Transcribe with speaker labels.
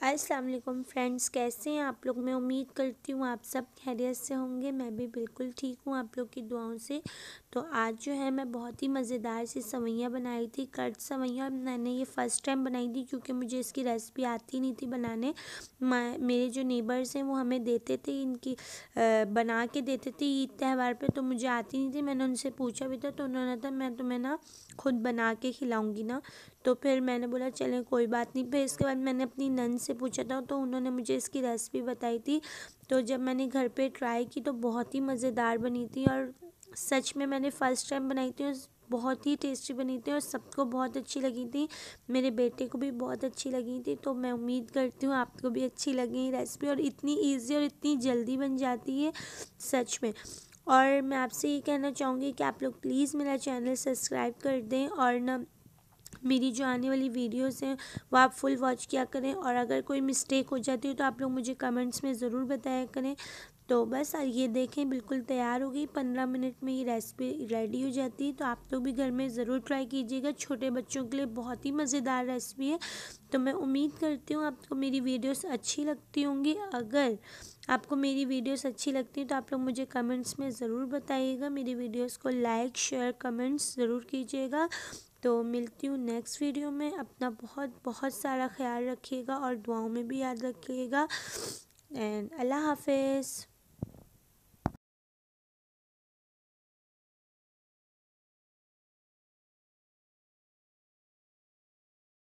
Speaker 1: अस्सलाम वालेकुम फ्रेंड्स, कैसे हैं आप लोग। मैं उम्मीद करती हूँ आप सब खैरियत से होंगे। मैं भी बिल्कुल ठीक हूँ आप लोग की दुआओं से। तो आज जो है मैं बहुत ही मज़ेदार सी सवैयाँ बनाई थी, कर्ड सवैयाँ। मैंने ये फ़र्स्ट टाइम बनाई थी क्योंकि मुझे इसकी रेसिपी आती नहीं थी बनाने। मेरे जो नेबर्स हैं वो हमें देते थे, इनकी बना के देते थे ईद त्यौहार पे, तो मुझे आती नहीं थी। मैंने उनसे पूछा भी था तो उन्होंने कहा मैं तुम्हें ना खुद बना के खिलाऊँगी ना। तो फिर मैंने बोला चलें कोई बात नहीं। फिर इसके बाद मैंने अपनी नंद से पूछा था तो उन्होंने मुझे इसकी रेसिपी बताई थी। तो जब मैंने घर पे ट्राई की तो बहुत ही मज़ेदार बनी थी और सच में मैंने फ़र्स्ट टाइम बनाई थी और बहुत ही टेस्टी बनी थी और सबको बहुत अच्छी लगी थी। मेरे बेटे को भी बहुत अच्छी लगी थी। तो मैं उम्मीद करती हूँ आपको भी अच्छी लगी रेसिपी, और इतनी ईजी और इतनी जल्दी बन जाती है सच में। और मैं आपसे ये कहना चाहूँगी कि आप लोग प्लीज़ मेरा चैनल सब्सक्राइब कर दें और ना मेरी जो आने वाली वीडियोस हैं वो आप फुल वॉच किया करें। और अगर कोई मिस्टेक हो जाती है तो आप लोग मुझे कमेंट्स में ज़रूर बताया करें। तो बस ये देखें बिल्कुल तैयार हो गई। 15 मिनट में ये रेसिपी रेडी हो जाती है। तो आप लोग भी घर में ज़रूर ट्राई कीजिएगा, छोटे बच्चों के लिए बहुत ही मज़ेदार रेसिपी है। तो मैं उम्मीद करती हूँ आपको मेरी वीडियोस अच्छी लगती होंगी। अगर आपको मेरी वीडियोस अच्छी लगती है तो आप लोग मुझे कमेंट्स में ज़रूर बताइएगा। मेरी वीडियोस को लाइक शेयर कमेंट्स ज़रूर कीजिएगा। तो मिलती हूँ नेक्स्ट वीडियो में। अपना बहुत बहुत सारा ख्याल रखिएगा और दुआओं में भी याद रखिएगा। एंड अल्लाह हाफिज़।